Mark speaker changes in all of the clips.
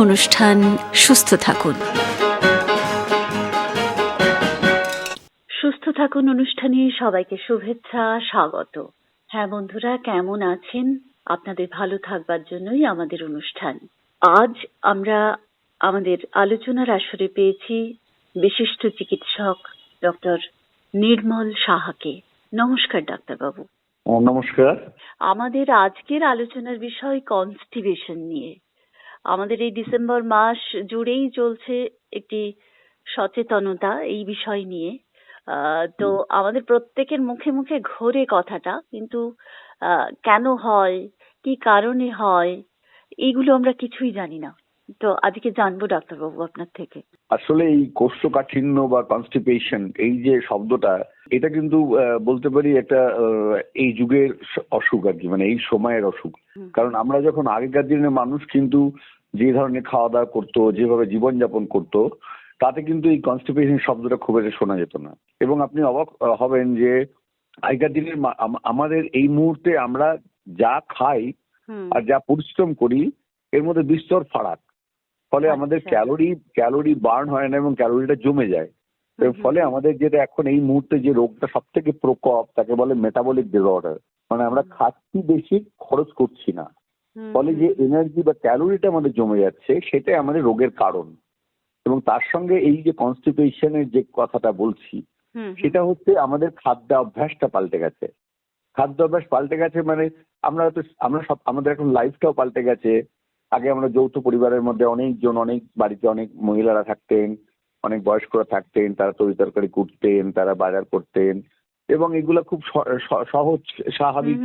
Speaker 1: অনুষ্ঠান সুস্থ থাকুন। সুস্থ থাকুন অনুষ্ঠানে সবাইকে শুভেচ্ছা, স্বাগত। হ্যাঁ বন্ধুরা, কেমন আছেন? আপনাদের ভালো থাকবার জন্যই আমাদের অনুষ্ঠান। আজ আমরা আমাদের আলোচনার আসরে পেয়েছি বিশিষ্ট চিকিৎসক ডক্টর নির্মল সাহাকে। নমস্কার ডাক্তারবাবু।
Speaker 2: নমস্কার।
Speaker 1: আমাদের আজকের আলোচনার বিষয় কনস্টিপেশন নিয়ে। আমাদের এই ডিসেম্বর মাস জুড়েই চলছে একটি সচেতনতা এই বিষয় নিয়ে। তো আমাদের প্রত্যেকের মুখে মুখে ঘোরে কথাটা, কিন্তু কেন হয়, কি কারণে হয়, এইগুলো আমরা কিছুই জানি না। তো আজকে জানবো ডাক্তারবাবু আপনার থেকে।
Speaker 2: আসলে এই কোষ্ঠকাঠিন্য বা কনস্টিপেশন এই যে শব্দটা, এটা কিন্তু বলতে পারি একটা এই যুগের অসুখ আর কি, মানে এই সময়ের অসুখ। কারণ আমরা যখন আগেকার দিনের মানুষ কিন্তু যে ধরনের খাওয়া দাওয়া করতো, যেভাবে জীবনযাপন করতো, তাতে কিন্তু এই কনস্টিপেশন শব্দটা খুব একটা শোনা যেত না। এবং আপনি অবাক হবেন যে আগেকার দিনের আমাদের এই মুহূর্তে আমরা যা খাই আর যা পরিশ্রম করি এর মধ্যে বিস্তর ফারাক। ফলে আমাদের ক্যালোরি বার্ন হয় না এবং ক্যালোরিটা জমে যায়। এর ফলে আমাদের যেটা এখন এই মুহূর্তে যে রোগটা সব থেকে প্রকোপ, তাকে বলে মেটাবলিক ডিসঅর্ডার। মানে আমরা খাচ্ছি বেশি, খরচ করছি না, ফলে যে এনার্জি বা ক্যালোরিটা আমাদের জমে যাচ্ছে সেটাই আমাদের রোগের কারণ। এবং তার সঙ্গে এই যে কনস্টিপেশনের যে কথাটা বলছি, সেটা হচ্ছে আমাদের খাদ্যাভ্যাসটা পাল্টে গেছে। খাদ্যাভ্যাস পাল্টে গেছে মানে আমাদের এখন লাইফটাও পাল্টে গেছে। আগে আমরা যৌথ পরিবারের মধ্যে অনেকজন, অনেক বাড়িতে অনেক মহিলারা থাকতেন, অনেক বয়স্করা থাকতেন, তারা তরি তরকারি কুটতেন, তারা বাজার করতেন এবং এগুলো খুব সহজ স্বাভাবিক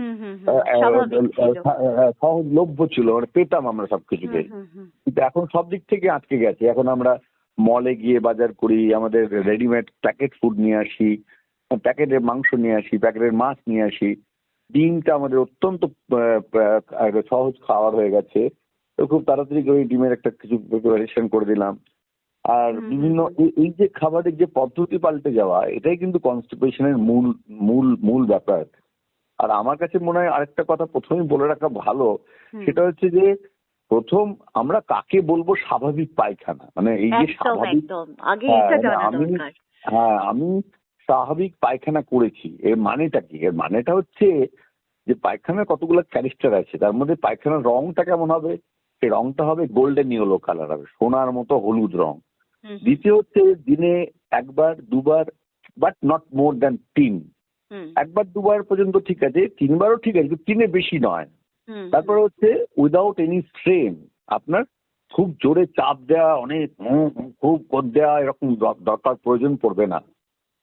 Speaker 2: সহজলভ্য ছিল, মানে পেতাম আমরা সবকিছুকে। কিন্তু এখন সব দিক থেকে আটকে গেছে। এখন আমরা মলে গিয়ে বাজার করি, আমাদের রেডিমেড প্যাকেট ফুড নিয়ে আসি, প্যাকেটের মাংস নিয়ে আসি, প্যাকেটের মাছ নিয়ে আসি। ডিমটা আমাদের অত্যন্ত সহজ খাবার হয়ে গেছে, তো খুব তাড়াতাড়ি করে ডিমের একটা কিছু প্রিপারেশন করে দিলাম। আর বিভিন্ন এই যে খাবারের যে পদ্ধতি পাল্টে যাওয়া, এটাই কিন্তু কনস্টিপেশনের মূল মূল মূল ব্যাপার। আর আমার কাছে মনে হয় আরেকটা কথা প্রথমেই বলে রাখা ভালো, সেটা হচ্ছে যে প্রথম আমরা কাকে বলবো স্বাভাবিক পায়খানা, মানে এই যে স্বাভাবিক, আমি স্বাভাবিক পায়খানা করেছি, এর মানেটা কি? এর মানেটা হচ্ছে যে পায়খানার কতগুলো ক্যারেক্টার আছে, তার মধ্যে পায়খানার রংটা কেমন হবে, সেই রংটা হবে গোল্ডেন ইয়েলো কালার হবে, সোনার মতো হলুদ রং। দ্বিতীয় হচ্ছে দিনে একবার দুবার, বাট নট মোর দ্যান 3। একবার দুবার পর্যন্ত ঠিক আছে, 3বারও ঠিক আছে, কিন্তু 3-এর বেশি নয়। তারপরে হচ্ছে উইদাউট এনি স্ট্রেন, আপনার খুব জোরে চাপ দেওয়া, অনেক খুব কর দেওয়া, এরকম দরকার প্রয়োজন পড়বে না।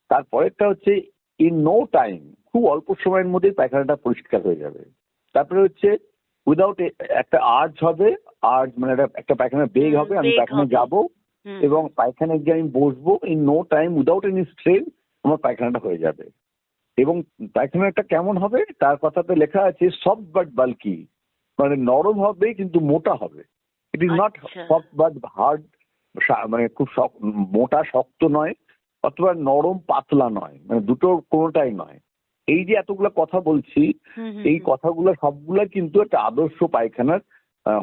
Speaker 2: তারপরেরটা হচ্ছে ইন নো টাইম, খুব অল্প সময়ের মধ্যেই পায়খানাটা পরিষ্কার হয়ে যাবে। তারপরে হচ্ছে উইদাউট একটা আর্জ হবে, আর্জ মানে একটা পায়খানার বেগ হবে, আমি পায়খানায় যাবো এবং পায়খানায় গিয়ে আমি বসবো, in no time without any strain আমার পায়খানাটা হয়ে যাবে। এবং পায়খানাটা কেমন হবে তার কথাতে লেখা আছে সফট বাট বাল্কি, মানে নরম হবে কিন্তু মোটা হবে। It is not soft but hard, মানে খুব মোটা শক্ত নয়, অথবা নরম পাতলা নয়, মানে দুটো কোনোটাই নয়। এই যে এতগুলো কথা বলছি, এই কথাগুলো সবগুলা কিন্তু একটা আদর্শ পায়খানার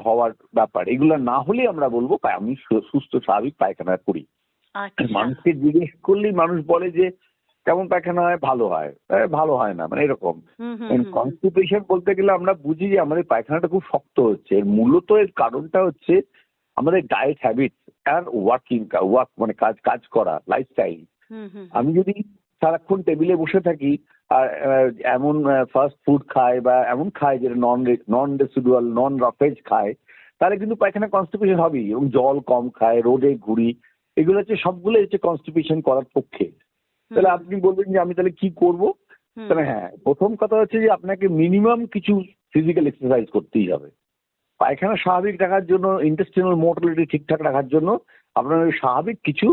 Speaker 2: হওয়ার ব্যাপার। এগুলো না হলে আমরা বলবো আমি সুস্থ স্বাভাবিক পায়খানা করি। মানুষকে জিজ্ঞেস করলেই মানুষ বলে যে কেমন পায়খানা হয়, ভালো হয়, ভালো হয় না, মানে এরকম। কনস্টিপেশন বলতে গেলে আমরা বুঝি যে আমাদের পায়খানাটা খুব শক্ত হচ্ছে। মূলত এর কারণটা হচ্ছে আমাদের ডায়েট হ্যাবিট আর ওয়ার্ক মানে কাজ করা লাইফস্টাইল। আমি যদি সারাক্ষণ টেবিলে বসে থাকি আর এমন ফাস্ট ফুড খাই বা এমন খাই যেটা নন রেসিডুয়াল নন রফেজ খায়, তাহলে কিন্তু পায়খানা কনস্টিপেশন হবেই। এবং জল কম খায়, রোদে ঘুরি, এগুলো হচ্ছে সবগুলো হচ্ছে কনস্টিপেশন করার পক্ষে। তাহলে আপনি বলবেন যে আমি তাহলে কি করবো? তাহলে হ্যাঁ, প্রথম কথা হচ্ছে যে আপনাকে মিনিমাম কিছু ফিজিক্যাল এক্সারসাইজ করতেই হবে। পায়খানা স্বাভাবিক রাখার জন্য, ইন্টেস্টিনাল মোটিলিটি ঠিকঠাক রাখার জন্য আপনার স্বাভাবিক কিছু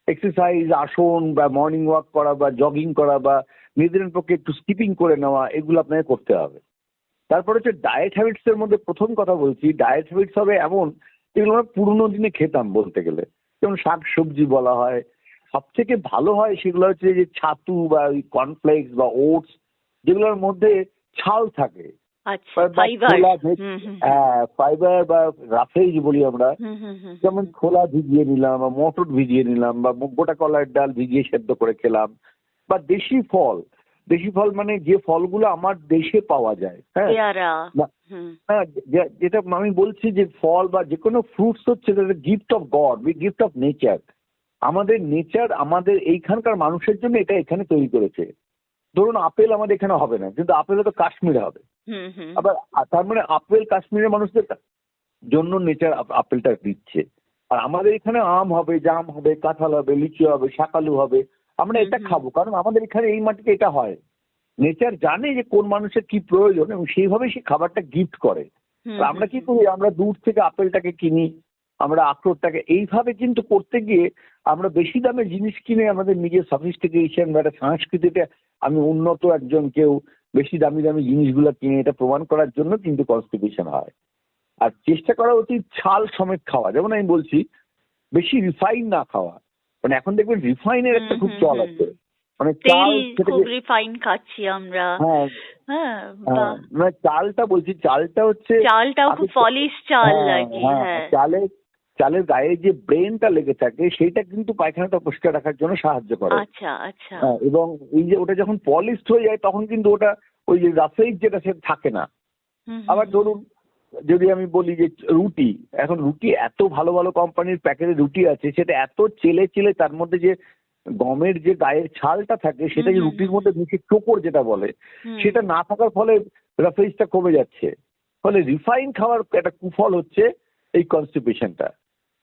Speaker 2: এক্সারসাইজ, আসন বা মর্নিং ওয়াক করা বা জগিং করা বা নিজেদের পক্ষে একটু স্কিপিং করে নেওয়া, এগুলো আপনাকে করতে হবে। তারপরে হচ্ছে ডায়েট হ্যাবিটস এর মধ্যে প্রথম কথা বলছি, ডায়েট হ্যাবিটস হবে এমন যেগুলো আমরা পুরোনো দিনে খেতাম বলতে গেলে, যেমন শাক সবজি বলা হয়। সব থেকে ভালো হয় সেগুলো হচ্ছে যে ছাতু বা কর্নফ্লেক্স বা ওটস, যেগুলোর মধ্যে ছাল থাকে,
Speaker 1: আচ্ছা,
Speaker 2: বা
Speaker 1: ফাইবার।
Speaker 2: ছোলা
Speaker 1: হুম হুম
Speaker 2: ফাইবার বা রাফেজ বলি আমরা,
Speaker 1: হুম হুম হুম
Speaker 2: যেমন ছোলা ভিজিয়ে নিলাম বা মটর ভিজিয়ে নিলাম বা গোটা কলার ডাল ভিজিয়ে সেদ্ধ করে খেলাম, বা দেশি ফল মানে যে ফলগুলো আমার দেশে পাওয়া যায়, হ্যাঁ,
Speaker 1: পেয়ারা।
Speaker 2: না,
Speaker 1: হুম
Speaker 2: হ্যাঁ, যেটা আমি বলছি যে ফল বা যে কোনো ফ্রুটস হচ্ছে gift of god, gift of nature. আমাদের নেচার আমাদের এইখানকার মানুষের জন্য এটা এখানে তৈরি করেছে। ধরুন আপেল আমাদের এখানে হবে না, কিন্তু আপেল তো কাশ্মীরে হবে।
Speaker 1: হুম হুম
Speaker 2: আবার তার মানে আপেল কাশ্মীরের মানুষদের জন্য নেচার আপেলটা দিচ্ছে। আর আমাদের এখানে আম হবে, জাম হবে, কাঁঠাল হবে, লিচু হবে, শাকালু হবে। আমরা
Speaker 1: হুম
Speaker 2: এটা
Speaker 1: হুম
Speaker 2: খাবো কারণ আমাদের এখানে এই মাটিতে এটা হয়। নেচার জানে যে কোন মানুষের কি প্রয়োজন এবং সেইভাবে সে খাবারটা গিফট করে।
Speaker 1: হুম
Speaker 2: আর
Speaker 1: হুম
Speaker 2: আমরা কি
Speaker 1: হুম
Speaker 2: করি, আমরা দূর থেকে আপেলটাকে কিনি, আমরা আখরোটটাকে এইভাবে কিন্তু করতে গিয়ে আমরা বেশি দামে জিনিস কিনে আমাদের নিজের সফিস্টিকেশন বা একটা সংস্কৃতিতে আমি উন্নত একজন কেউ বেশি দামি দামি জিনিসগুলো কিনে এটা প্রমাণ করার জন্য কিন্তু কনস্টিটিউশন হয়। আর চেষ্টা করা উচিত ছাল সমেত খাওয়া, যেমন আমি বলছি বেশি রিফাইন না খাওয়া। মানে এখন দেখবেন রিফাইনের একটা খুব চল আছে, মানে
Speaker 1: তেল
Speaker 2: চাল খেতে
Speaker 1: খুব রিফাইন খাচ্ছি আমরা।
Speaker 2: হ্যাঁ,
Speaker 1: হ্যাঁ। বা
Speaker 2: হ্যাঁ, মানে চালটা বলছি, চালটা হচ্ছে
Speaker 1: চালটাও
Speaker 2: আগে
Speaker 1: খুব পলিশ চাল
Speaker 2: হ্যাঁ,
Speaker 1: আর কি।
Speaker 2: হ্যাঁ,
Speaker 1: হ্যাঁ।
Speaker 2: চালের গায়ে যে ব্রেনটা লেগে থাকে সেইটা কিন্তু পায়খানাটা পরিষ্কার রাখার জন্য সাহায্য করে।
Speaker 1: আচ্ছা আচ্ছা।
Speaker 2: হ্যাঁ, এবং এই যে ওটা যখন পলিশড হয়ে যায় তখন কিন্তু ওটা ওই যে রাফেজ যেটা সে থাকে না।
Speaker 1: হুম হুম
Speaker 2: আবার ধরুন যদি আমি বলি যে রুটি, এখন রুটি এত ভালো ভালো কোম্পানির প্যাকেটে রুটি আছে, সেটা এত চেলে তার মধ্যে যে গমের যে গায়ের ছালটা থাকে
Speaker 1: হুম
Speaker 2: সেটা যে
Speaker 1: হুম
Speaker 2: রুটির
Speaker 1: হুম
Speaker 2: মধ্যে মিশে চোকর যেটা বলে,
Speaker 1: হুম
Speaker 2: সেটা না থাকার ফলে রাফেজটা কমে যাচ্ছে। ফলে রিফাইন খাওয়ার একটা কুফল হচ্ছে এই কনস্টিপেশনটা।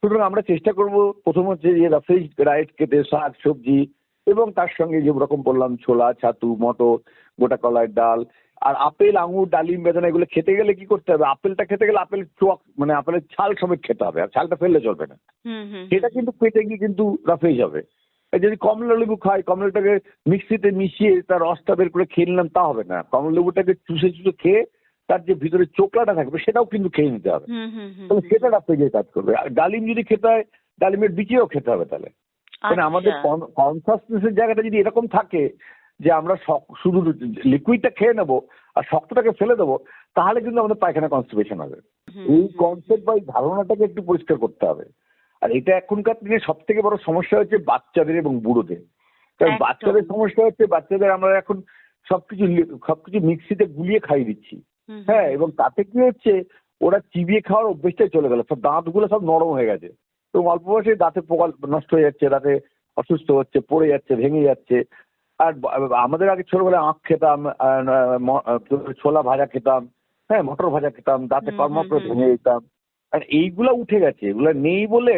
Speaker 2: সুতরাং আমরা চেষ্টা করব প্রথম হচ্ছে যে রাফেজ ডায়েট খেতে, শাক সবজি এবং তার সঙ্গে যে রকম বললাম ছোলা, ছাতু, মটর, গোটা কলার ডাল। আর আপেল, আঙুর, ডালিম, বেদানা এগুলো খেতে গেলে কি করতে হবে, আপেলটা খেতে গেলে আপেলের চোখ মানে আপেলের ছাল সমেত খেতে হবে, আর ছালটা ফেললে চলবে না।
Speaker 1: হুম হুম
Speaker 2: সেটা কিন্তু পেটে গিয়ে কিন্তু রাফেজ হবে। আর যদি কমলা লেবু খাই, কমলাটাকে মিক্সিতে মিশিয়ে তার রসটা বের করে খেয়ে নিলাম তা হবে না, কমলা লেবুটাকে চুষে খেয়ে তার যে ভিতরে চোকলাটা থাকবে সেটাও কিন্তু খেয়ে নিতে হবে।
Speaker 1: হুম হুম হুম
Speaker 2: তাহলে
Speaker 1: হুম
Speaker 2: সেটা রাফেজের কাজ করবে। আর ডালিম যদি খেতে হয়, ডালিমের বিচিও খেতে হবে তাহলে। মানে আমাদের
Speaker 1: আচ্ছা।
Speaker 2: কনসাসনেসের জায়গাটা যদি এরকম থাকে যে আমরা শুধু লিকুইডটা খেয়ে নেবো আর শক্তটাকে ফেলে দেবো, তাহলে কিন্তু আমাদের পায়খানা কনস্টিপেশন হবে।
Speaker 1: হুম
Speaker 2: এই
Speaker 1: হুম
Speaker 2: কনসেপ্ট বা এই ধারণাটাকে একটু পরিষ্কার করতে হবে। আর এটা এখনকার দিনে সব থেকে বড় সমস্যা হচ্ছে বাচ্চাদের এবং বুড়োদের। কারণ
Speaker 1: একদম।
Speaker 2: বাচ্চাদের সমস্যা হচ্ছে, বাচ্চাদের আমরা এখন সবকিছু মিক্সিতে গুলিয়ে খাইয়ে দিচ্ছি।
Speaker 1: হুম হুম
Speaker 2: হ্যাঁ, এবং তাতে কি হচ্ছে, ওরা চিবিয়ে খাওয়ার অভ্যেসটাই চলে গেল, সব দাঁতগুলো সব নরম হয়ে গেছে এবং অল্প বয়সে দাঁতে পোকা নষ্ট হয়ে যাচ্ছে, দাঁতে অসুস্থ হচ্ছে, পড়ে যাচ্ছে, ভেঙে যাচ্ছে। আর আমাদের আগে ছোটবেলায় আখ খেতাম, ছোলা ভাজা খেতাম, হ্যাঁ, মটর ভাজা খেতাম, দাঁতে
Speaker 1: হুম হুম
Speaker 2: কর্মর করে
Speaker 1: হুম
Speaker 2: ভেঙে
Speaker 1: হুম
Speaker 2: যেতাম। আর এইগুলা উঠে গেছে, এগুলা নেই বলে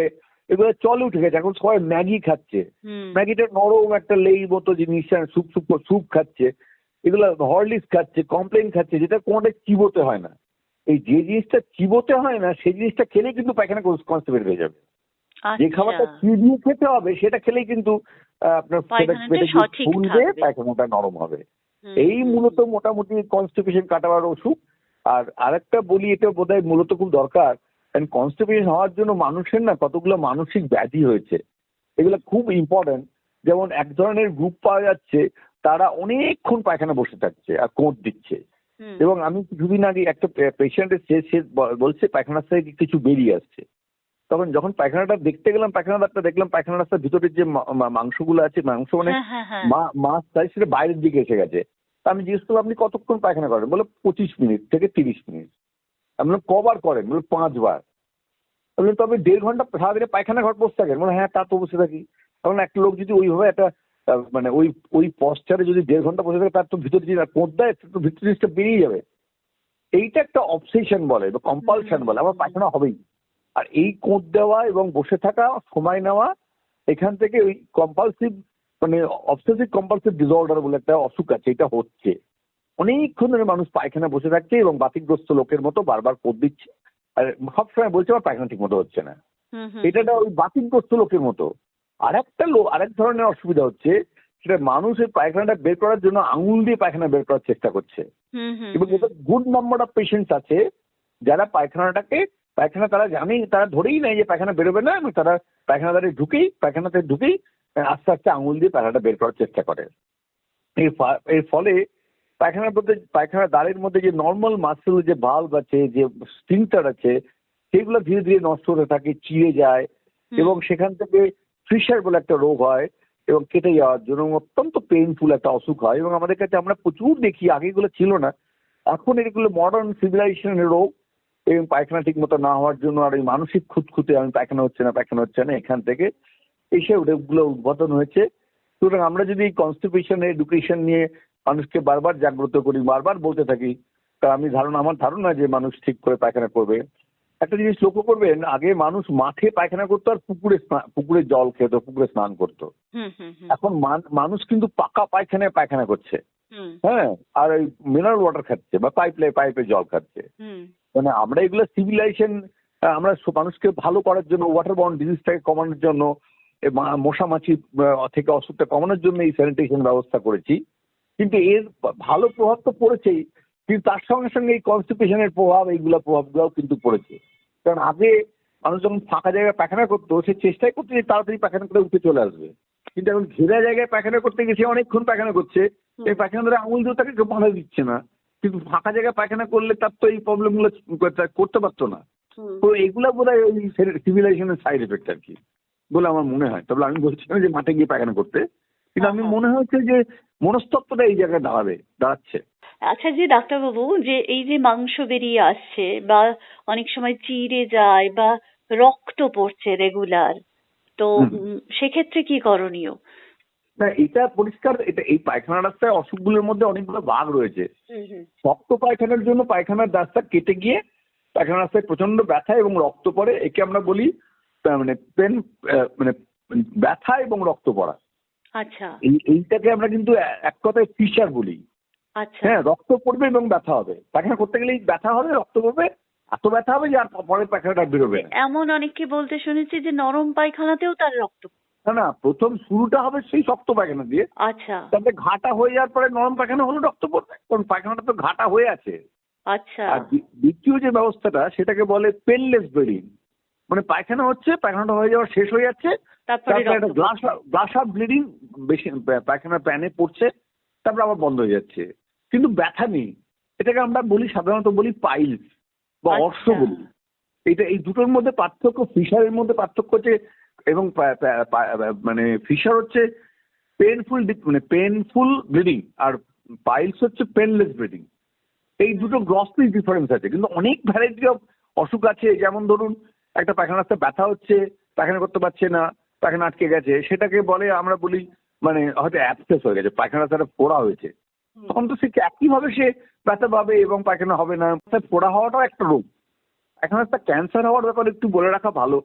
Speaker 2: এগুলো চলে উঠে গেছে। এখন সবাই ম্যাগি খাচ্ছে,
Speaker 1: হুম
Speaker 2: ম্যাগিটা নরম একটা লেই মতো জিনিস, স্যুপ খাচ্ছে, এগুলো হরলিক্স খাচ্ছে, কমপ্লেন খাচ্ছে, যেটা কোনোটাই চিবোতে হয় না। এই যে জিনিসটা চিবোতে হয় না সেই জিনিসটা খেলেই কিন্তু পায়খানা কনস্টিপেট হয়ে যাবে। যে
Speaker 1: আচ্ছা।
Speaker 2: খাবারটা চিবিয়ে খেতে হবে সেটা খেলেই কিন্তু আপনার
Speaker 1: পায়খানাটা
Speaker 2: পেটে গিয়ে
Speaker 1: সঠিক
Speaker 2: ফুলবে,
Speaker 1: থাকবে।
Speaker 2: পায়খানাটা নরম হবে।
Speaker 1: হুম
Speaker 2: এই
Speaker 1: হুম
Speaker 2: মূলত
Speaker 1: হুম
Speaker 2: মোটামুটি কনস্টিপেশন কাটাবার ওষুধ। আর আরেকটা বলি, এটা বোধহয় মূলত খুব দরকার, কারণ কনস্টিপেশন হওয়ার জন্য মানুষের না কতগুলো মানসিক ব্যাধি হয়েছে, এগুলো খুব ইম্পর্টেন্ট। যেমন এক ধরনের গ্রুপ পাওয়া যাচ্ছে, তারা অনেকক্ষণ পায়খানা বসে থাকছে আর কোঁত দিচ্ছে।
Speaker 1: হুম
Speaker 2: এবং আমি কিছুদিন আগে একটা পেশেন্ট এসেছে, সে বলছে পায়খানার থেকে কিছু বেরিয়ে আসছে। তখন যখন পায়খানাটা দেখতে গেলাম, পায়খানাটা দেখলাম পায়খানা রাস্তার ভিতরের যে মাংসগুলো আছে, মাংস মানে
Speaker 1: হ্যাঁ হ্যাঁ হ্যাঁ।
Speaker 2: মাছ তাই সেটা বাইরের দিকে এসে গেছে। তা আমি জিজ্ঞেস করলাম, আপনি কতক্ষণ পায়খানা করেন? বলে 25 মিনিট থেকে 30 মিনিট। আমি বললাম কবার করেন? বলে 5 বার। বললেন তবে 1.5 ঘন্টা সারাদিনে পায়খানা ঘর বসে থাকেন? বলে হ্যাঁ, তা তো বসে থাকি। কারণ একটা লোক যদি ওইভাবে একটা মানে ওই পশ্চারে যদি 1.5 ঘন্টা বসে থাকে, তার তো ভিতরে যদি কোঁত দেয়, তো ভিতরে জিনিসটা বেরিয়ে যাবে। এইটা একটা অবসেশন বলে বা কম্পালশন বলে, আমার
Speaker 1: হুম
Speaker 2: পায়খানা হবেই। আর এই কোঁত দেওয়া এবং বসে থাকা, সময় নেওয়া, এখান থেকে ওই কম্পালসিভ মানে অবসেসিভ কম্পালসিভ ডিসঅর্ডার বলে একটা অসুখ আছে, এটা হচ্ছে। অনেকক্ষণ ধরে মানুষ পায়খানা বসে থাকছে এবং বাতিগ্রস্ত লোকের মতো বারবার কোঁত দিচ্ছে। আর সবসময় বলছে আমার পায়খানা ঠিক মতো হচ্ছে না।
Speaker 1: হুম হুম
Speaker 2: এটা ওই বাতিগ্রস্ত লোকের মতো। আরেক ধরনের অসুবিধা হচ্ছে, সেটা মানুষ এই পায়খানাটা বের করার জন্য আঙুল দিয়ে পায়খানা বের করার চেষ্টা করছে।
Speaker 1: হুম হুম
Speaker 2: এবং
Speaker 1: হুম
Speaker 2: এটা গুড নাম্বার অফ পেশেন্টস আছে যারা পায়খানা তারা জানেই, তারা ধরেই নেয় যে পায়খানা বেরোবে না, এবং তারা পায়খানাতে ঢুকেই আস্তে আস্তে আঙুল দিয়ে পায়খানাটা বের করার চেষ্টা করে। এর ফলে পায়খানার দ্বারের মধ্যে যে নর্মাল মাসেল যে ভালভ আছে, যে স্ফিংটার আছে, সেগুলো ধীরে ধীরে নষ্ট হতে থাকে, চিড়ে যায় এবং সেখান থেকে ফিশার বলে একটা রোগ হয় এবং কেটে যাওয়ার জন্য অত্যন্ত পেইনফুল একটা অসুখ হয়। এবং আমাদের কাছে আমরা প্রচুর দেখি, আগে এগুলো ছিল না, এখন এগুলো মডার্ন সিভিলাইজেশনের রোগ। এবং পায়খানা ঠিক মতো না হওয়ার জন্য আর এই মানসিক খুঁতখুঁতে আমি পায়খানা হচ্ছে না এখান থেকে এইসব রোগগুলো উদ্বোধন হয়েছে। সুতরাং আমরা যদি এই কনস্টিপেশন এডুকেশন নিয়ে মানুষকে বারবার জাগ্রত করি, বারবার বলতে থাকি, তা আমার ধারণা যে মানুষ ঠিক করে পায়খানা করবে। একটা জিনিস লক্ষ্য করবেন, আগে মানুষ মাঠে পায়খানা করতো আর পুকুরে জল খেত, পুকুরে স্নান করতো। এখন মানুষ কিন্তু পাকা পায়খানা করছে, হ্যাঁ, আর ওই মিনারেল ওয়াটার খাচ্ছে বা পাইপে জল খাচ্ছে। মানে আমরা এগুলো সিভিলাইজেশন, আমরা মানুষকে ভালো করার জন্য, ওয়াটার বর্ন ডিজিজটাকে কমানোর জন্য, মশা মাছি থেকে অসুখটা কমানোর জন্য এই স্যানিটেশন ব্যবস্থা করেছি। কিন্তু এর ভালো প্রভাব তো পড়েছেই, কিন্তু তার সঙ্গে সঙ্গে এই কনস্টিপেশনের প্রভাবগুলোও কিন্তু পড়েছে। কারণ আগে মানুষ যখন ফাঁকা জায়গায় পায়খানা করতো, সে চেষ্টাই করতো যে তাড়াতাড়ি পায়খানা করে উঠে চলে আসবে। কিন্তু এখন ঘেরা জায়গায় পায়খানা করতে গিয়ে সে অনেকক্ষণ পায়খানা করছে, এই পায়খানা ধরে আঙুল দিয়ে তাকে কেউ বাধা দিচ্ছে না। কিন্তু ফাঁকা জায়গায় পায়খানা করলে তার তো এই প্রবলেমগুলো করতে পারতো না। তো এগুলা বোধহয় ওই সিভিলাইজেশনের সাইড এফেক্ট আর কি বলে আমার মনে হয়। তবে আমি বলছি না যে মাঠে গিয়ে পায়খানা করতে, কিন্তু আমি মনে হচ্ছে যে মনস্তত্ত্বটা এই জায়গায় দাঁড়াচ্ছে।
Speaker 1: আচ্ছা, যে ডাক্তারবাবু, যে এই যে মাংস বেরিয়ে আসছে বা অনেক সময় চিড়ে যায় বা রক্ত পড়ছে রেগুলার, তো সেক্ষেত্রে কি করণীয়?
Speaker 2: না, এটা পরিষ্কার, এই পায়খানা রাস্তায় অসুখগুলোর মধ্যে অনেকগুলো ভাগ রয়েছে। শক্ত পায়খানার জন্য পায়খানার রাস্তা কেটে গিয়ে পায়খানা রাস্তায় প্রচন্ড ব্যথা এবং রক্ত পড়ে, একে আমরা বলি মানে ব্যথা এবং রক্ত পড়া।
Speaker 1: আচ্ছা,
Speaker 2: এইটাকে আমরা কিন্তু এক কথায় ফিশার বলি।
Speaker 1: আচ্ছা,
Speaker 2: হ্যাঁ, রক্ত পড়বে এবং ব্যথা হবে, পায়খানা করতে গেলেই ব্যথা হবে, রক্ত পড়বে, এত ব্যথা হবে যে আর পরে পায়খানাটা বেরোবে না।
Speaker 1: এমন অনেককে বলতে শুনেছি যে নরম পায়খানাতেও তার রক্ত।
Speaker 2: না, প্রথম শুরুটা হবে সেই শক্ত পায়খানা দিয়ে,
Speaker 1: আচ্ছা,
Speaker 2: তারপরে ঘাটা হয়ে যাওয়ার পরে নরম পায়খানা হলে রক্ত পড়বে, কারণ পায়খানাটা তো ঘাটা হয়ে আছে।
Speaker 1: আচ্ছা,
Speaker 2: আর দ্বিতীয় যে ব্যবস্থাটা সেটাকে বলে পেনলেস ব্লিডিং, মানে পায়খানা হচ্ছে, পায়খানাটা হয়ে যাওয়ার শেষ হয়ে যাচ্ছে,
Speaker 1: তারপরে
Speaker 2: একটা গ্লাস অফ ব্লিডিং বেশি পায়খানার প্যানে পড়ছে, তারপর আবার বন্ধ হয়ে যাচ্ছে, কিন্তু ব্যথা নেই। এটাকে আমরা সাধারণত বলি পাইলস বা অর্শ বলি। এই দুটোর মধ্যে পার্থক্য, ফিশারের মধ্যে পার্থক্য হচ্ছে, এবং মানে ফিশার হচ্ছে পেনফুল ব্লিডিং আর পাইলস হচ্ছে পেনলেস ব্লিডিং। এই দুটো গ্রসলি ডিফারেন্স আছে, কিন্তু অনেক ভ্যারাইটি অফ অসুখ আছে। যেমন ধরুন, একটা পায়খানা রাস্তায় ব্যথা হচ্ছে, পায়খানা করতে পারছে না, পায়খানা আটকে গেছে, সেটাকে আমরা বলি মানে হয়তো অ্যাবসেস হয়ে গেছে, পায়খানা রাস্তাটা ফোড়া হয়েছে। তখন তো সে একইভাবে সে ব্যথা পাবে এবং পায়খানা হবে না। ফোড়া হওয়াটাও একটা রোগ। পায়খানা রাস্তা ক্যান্সার হওয়ার ব্যাপারে একটু বলে রাখা ভালো।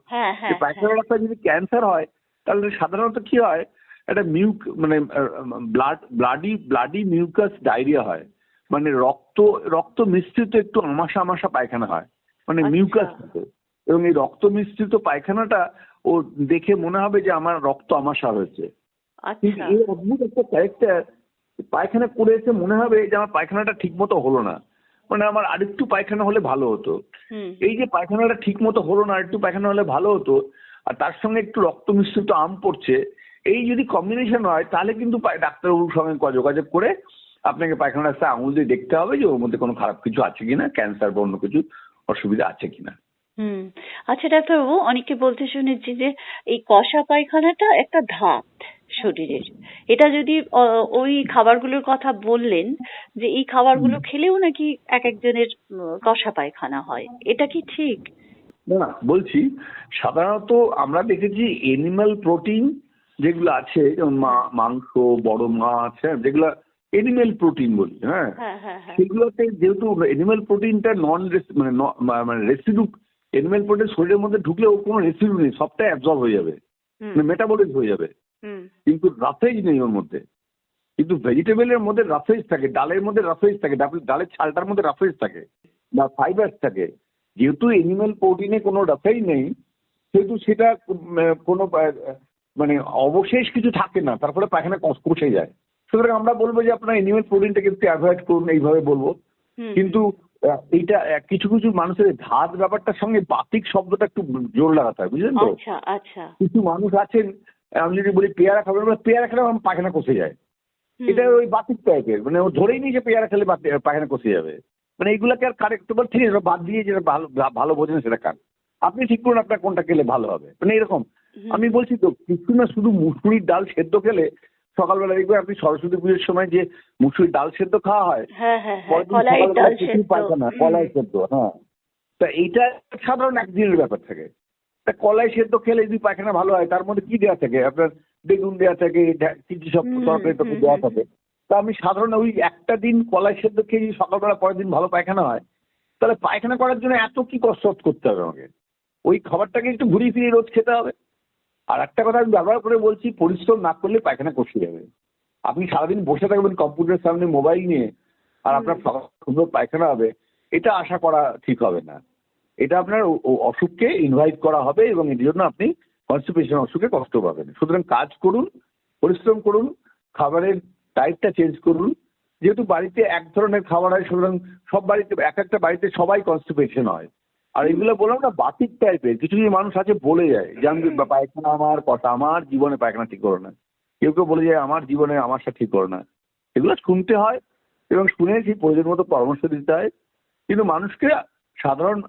Speaker 2: যে পায়খানা রাস্তায় যদি ক্যান্সার হয়, তাহলে সাধারণত কি হয়, একটা মানে ব্লাডি মিউকাস ডায়রিয়া হয়, মানে রক্ত মিশ্রিত একটু আমাশা পায়খানা হয়, মানে মিউকাস থাকে। এবং এই রক্ত মিশ্রিত পায়খানাটা ও দেখে মনে হবে যে আমার রক্ত আমাশা হয়েছে। কিন্তু এই অদ্ভুত একটা ক্যারেক্টার, পায়খানা করে এসে মনে হবে যে আমার পায়খানাটা ঠিক মতো হলো না, মানে আমার আরেকটু পায়খানা হলে ভালো হতো। এই যে পায়খানাটা ঠিক মতো হলো না, আরেকটু পায়খানা হলে ভালো হতো, আর তার সঙ্গে একটু রক্ত মিশ্রিত আম পড়ছে, এই যদি কম্বিনেশন হয়, তাহলে কিন্তু ডাক্তারবাবুর সঙ্গে যোগাযোগ করে আপনাকে পায়খানা রাস্তায় আঙুল দিয়ে দেখতে হবে যে ওর মধ্যে কোনো খারাপ কিছু আছে কিনা, ক্যান্সার বা অন্য কিছু অসুবিধা আছে কিনা।
Speaker 1: আচ্ছা ডাক্তারবাবু, অনেকে বলতে শুনেছি যে এই কষা পায়খানাটা একটা ধাত শরীরের। এটা যদি ওই খাবারগুলোর কথা বললেন যে এই খাবারগুলো খেলেও নাকি এক একজনের কষা পায়খানা হয়, এটা কি ঠিক?
Speaker 2: না, বলছি সাধারণত আমরা দেখেছি এনিম্যাল প্রোটিন যেগুলো আছে, যেমন মাংস, বড় মাছ, যেগুলো এনিম্যাল প্রোটিন বলি, হ্যাঁ, সেগুলোতে যেহেতু এনিম্যাল প্রোটিনটা মানে রেসিডু, এনিম্যাল প্রোটিন শরীরের মধ্যে ঢুকলেও কোনো রেসিডু নেই, সবটাই অ্যাবজর্ব হয়ে যাবে, মেটাবলিক হয়ে যাবে, কিন্তু রাফেজ নেই ওর মধ্যে। কিন্তু ভেজিটেবলের মধ্যে রাফেজ থাকে, ডালের মধ্যে রাফেজ থাকে, ডালের ছালটার মধ্যে রাফেজ থাকে বা ফাইবার্স থাকে। যেহেতু এনিম্যাল প্রোটিনে কোনো রাফেজ নেই, সেহেতু সেটা কোনো মানে অবশেষ কিছু থাকে না, তারপরে পায়খানা কষে যায়। সুতরাং আমরা বলবো যে আপনার এনিম্যাল প্রোটিনটাকে একটু অ্যাভয়েড করুন, এইভাবে বলবো। কিন্তু এইটা কিছু মানুষের ধাত ব্যাপারটার সঙ্গে বাতিক শব্দটা একটু জোর লাগাতে হয়, বুঝলেন তো? কিছু মানুষ আছেন, আমি যদি বলি পেয়ারা খাবেন, পেয়ারা খেলে আমার পায়খানা কষে যায়, এটা ওই বাতিক টাইপের, মানে ও ধরেই নিয়ে যে পেয়ারা খেলে পায়খানা কষে যাবে, মানে এইগুলাকে আর কারেক্টেবল ঠিক আছে বাদ দিয়ে যেটা ভালো ভালো বোঝেন সেটা খান। আপনি ঠিক করুন আপনার কোনটা খেলে ভালো হবে, মানে এরকম। আমি বলছি তো কিছু না, শুধু মুসুরির ডাল সেদ্ধ খেলে সকালবেলা দেখবেন আপনি সরস্বতী পুজোর সময় যে মুসুরির ডাল সেদ্ধ খাওয়া হয়,
Speaker 1: কলাইয়ের ডাল সেদ্ধ,
Speaker 2: পায়খানা কলাই সেদ্ধ, হ্যাঁ, তা এইটা সাধারণ একদিনের ব্যাপার থাকে। তা কলাই সেদ্ধ খেলে যদি পায়খানা ভালো হয় তার মধ্যে কি দেওয়া থাকে আপনার, বেগুন দেওয়া থাকে, কিছু সব তরকারি টরকারি দেওয়া থাকে। তা আমি সাধারণ ওই একটা দিন কলাই সেদ্ধ খেয়ে যদি সকালবেলা পরের দিন ভালো পায়খানা হয়, তাহলে পায়খানা করার জন্য এত কি কসরত করতে হবে আমাকে? ওই খাবারটাকে একটু ঘুরিয়ে ফিরিয়ে রোজ খেতে হবে। আর একটা কথা আমি ব্যবহার করে বলছি, পরিশ্রম না করলে পায়খানা কষে যাবে। আপনি সারাদিন বসে থাকবেন কম্পিউটারের সামনে মোবাইল নিয়ে, আর আপনার সুন্দর পায়খানা হবে, এটা আশা করা ঠিক হবে না। এটা আপনার অসুখকে ইনভাইট করা হবে এবং এর জন্য আপনি কনস্টিপেশন অসুখে কষ্ট পাবেন। সুতরাং কাজ করুন, পরিশ্রম করুন, খাবারের টাইপটা চেঞ্জ করুন। যেহেতু বাড়িতে এক ধরনের খাবার হয়, সুতরাং সব বাড়িতে এক একটা বাড়িতে সবাই কনস্টিপেশন হয়। আর এগুলো বললাম না বাতিক টাইপের, কিছু কিছু মানুষ আছে বলে যায় যে আমি পায়খানা আমার কথা, আমার জীবনে পায়খানা ঠিক করো না। কেউ কেউ বলে যায় আমার জীবনে আমার সাথে ঠিক করো না। এগুলো শুনতে হয় এবং শুনে সেই প্রয়োজন মতো পরামর্শ দিতে হয়। কিন্তু মানুষকে সাধারণ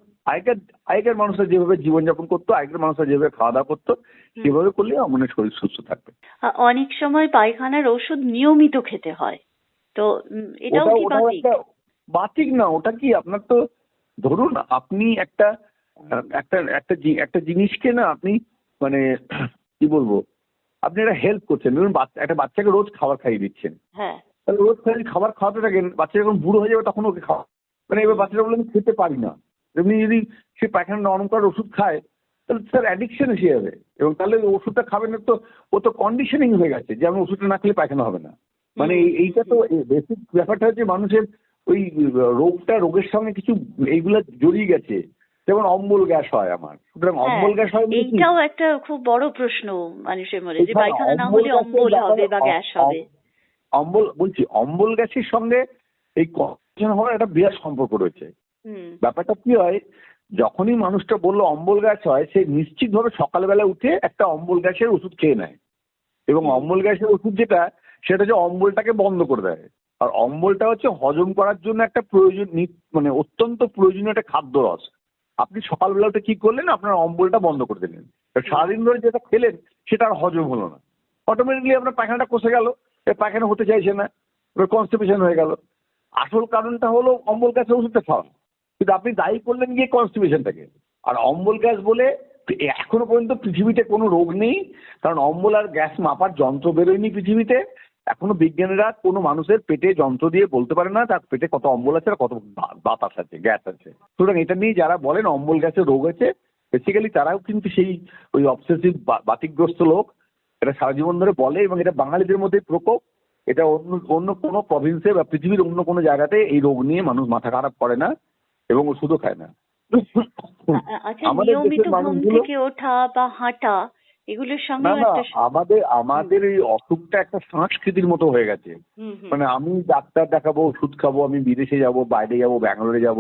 Speaker 2: আগেকার মানুষরা যেভাবে জীবনযাপন করতো, আগেকার মানুষরা যেভাবে খাওয়া দাওয়া করতো, সেভাবে করলে আমাদের শরীর সুস্থ থাকবে।
Speaker 1: অনেক সময় পায়খানার ওষুধ নিয়মিত খেতে হয়, তো এটাও কি বাতিক?
Speaker 2: বাতিক না, ওটা কি আপনার তো ধরুন আপনি একটা একটা একটা একটা জিনিসকে না আপনি মানে কি বলবো, আপনি একটা হেল্প করছেন। ধরুন একটা বাচ্চাকে রোজ খাবার খাইয়ে দিচ্ছেন, তাহলে রোজ খাবার খাওয়াতে থাকেন, বাচ্চা যখন বুড়ো হয়ে যাবে তখন ওকে খাওয়া, মানে এবার বাচ্চাটা বলে আমি খেতে পারি না, এমনি যদি সে পায়খানা নরম করার ওষুধ খায় তাহলে তার অ্যাডিকশন এসে যাবে, এবং তাহলে ওষুধটা খাবে না, তো ও তো কন্ডিশনিং হয়ে গেছে যে আমি ওষুধটা না খেলে পায়খানা হবে না। মানে এইটা তো বেসিক ব্যাপারটা হচ্ছে মানুষের ওই রোগের সঙ্গে কিছু এইগুলা জড়িয়ে গেছে। যেমন অম্বল গ্যাস হয় আমার, সুতরাং অম্বল গ্যাস হয়,
Speaker 1: এইটাও একটা খুব বড় প্রশ্ন মানুষের মধ্যে, যে পায়খানা না হলে অম্বল হবে বা গ্যাস হবে।
Speaker 2: অম্বল গ্যাসের সঙ্গে এই কনস্টিপেশন হওয়ার একটা বিরাট সম্পর্ক রয়েছে। ব্যাপারটা কি হয়, যখনই মানুষটা বললো অম্বল গ্যাস হয়, সে নিশ্চিতভাবে সকালবেলা উঠে একটা অম্বল গ্যাসের ওষুধ খেয়ে নেয়, এবং অম্বল গ্যাসের ওষুধ যেটা সেটা হচ্ছে অম্বলটাকে বন্ধ করে দেয়। আর অম্বলটা হচ্ছে হজম করার জন্য একটা মানে অত্যন্ত প্রয়োজনীয় একটা খাদ্যরস। আপনি সকালবেলা উঠে কি করলেন, আপনার অম্বলটা বন্ধ করে দিলেন, সারাদিন ধরে যেটা খেলেন সেটা আর হজম হলো না, অটোমেটিকলি আপনার পায়খানাটা কষে গেল, পায়খানা হতে চাইছে না, কনস্টিপেশন হয়ে গেল। আসল কারণটা হলো অম্বল গ্যাসের ওষুধটা খাওয়া, কিন্তু আপনি দায়ী করলেন গিয়ে কনস্টিপেশনটাকে। আর অম্বল গ্যাস বলে এখনো পর্যন্ত পৃথিবীতে কোনো রোগ নেই, কারণ অম্বল আর গ্যাস মাপার যন্ত্র বেরোয়নি পৃথিবীতে। এখনো বিজ্ঞানীরা কোনো মানুষের পেটে যন্ত্র দিয়ে বলতে পারে না তার পেটে কত অম্বল আছে আর কত বাতাস আছে, গ্যাস আছে। সুতরাং এটা নিয়ে যারা বলেন অম্বল গ্যাসের রোগ আছে, বেসিক্যালি তারাও কিন্তু সেই ওই অবসেসিভ বাতিকগ্রস্ত লোক, এটা সারা জীবন ধরে বলে, এবং এটা বাঙালিদের মধ্যে প্রকোপ। এটা অন্য কোনো প্রভিন্সে বা পৃথিবীর অন্য কোনো জায়গাতে এই রোগ নিয়ে মানুষ মাথা খারাপ করে না এবং ওষুধও খায় না।
Speaker 1: নিয়মিত ঘুম থেকে ওঠা বা হাঁটা এগুলোর সঙ্গে
Speaker 2: আমাদের এই অসুখটা একটা সংস্কৃতির মতো হয়ে গেছে। মানে আমি ডাক্তার দেখাবো, ওষুধ খাবো, আমি বিদেশে যাব, বাইরে যাব, ব্যাঙ্গালোরে যাব,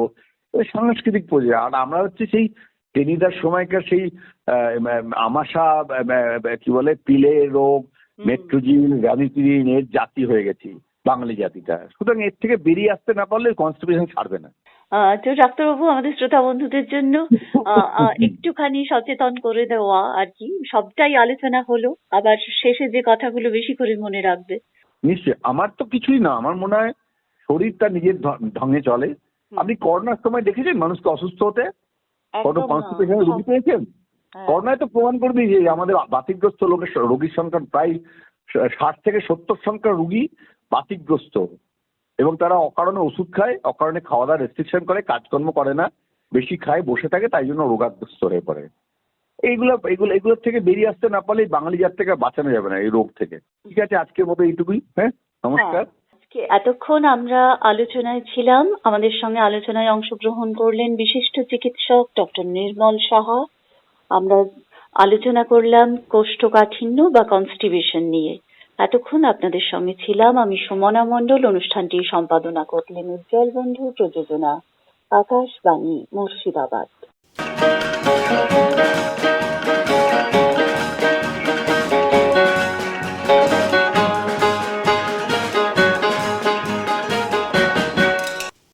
Speaker 2: সাংস্কৃতিক পর্যায়ে। আর আমরা হচ্ছে সেই টেনিদার সময়কার সেই আমাশা কি বলে পিলে রোগ, মেট্রোজিন, র্যামিপিরিন এর জাতি হয়ে গেছি বাঙালি জাতিটা। সুতরাং এর থেকে বেরিয়ে আসতে না পারলে কনস্টিপেশন ছাড়বে না।
Speaker 1: তো ডাক্তারবাবু, আমাদের শ্রোতা বন্ধুদের জন্য একটুখানি সচেতন করে দেওয়া আর কি, সবটাই আলোচনা হলো, আবার শেষে যে কথাগুলো বেশি করে মনে রাখবে।
Speaker 2: নিশ্চয়ই, আমার তো কিছুই না, আমার মনে হয় শরীরটা নিজের ঢঙে চলে। আপনি করোনার সময় দেখেছেন মানুষকে অসুস্থ হতে, কত কনস্টিপেশনের রোগী পেয়েছেন? করোনায় তো প্রমাণ করে দিয়েছে যে আমাদের বাতিকগ্রস্ত রোগীর সংখ্যা প্রায় 60 থেকে 70 সংখ্যা রোগী বাতিকগ্রস্ত, এবং তারা অকারণে ওষুধ খায়, অকারণে খাওয়া দাওয়া রেস্ট্রিকশন করে, কাজকর্ম করে না, বেশি খায়, বসে থাকে, তাই জন্য রোগাগ্রস্ত হয়ে পড়ে। এইগুলোর থেকে বেরিয়ে আসতে না পারলে বাঙালি জাত থেকে বাঁচানো যাবে না এই রোগ থেকে। ঠিক আছে, আজকের মতো এইটুকুই। হ্যাঁ, নমস্কার।
Speaker 1: এতক্ষণ আমরা আলোচনায় ছিলাম, আমাদের সঙ্গে আলোচনায় অংশগ্রহণ করলেন বিশিষ্ট চিকিৎসক ডক্টর নির্মল সাহা। আমরা আলোচনা করলাম কোষ্ঠকাঠিন্য বা কনস্টিপেশন নিয়ে। এতক্ষণ আপনাদের সঙ্গে ছিলাম আমি সুমনা মণ্ডল। অনুষ্ঠানটি সম্পাদনা করলেন উজ্জ্বল বন্ধু, প্রযোজনা আকাশবাণী মুর্শিদাবাদ।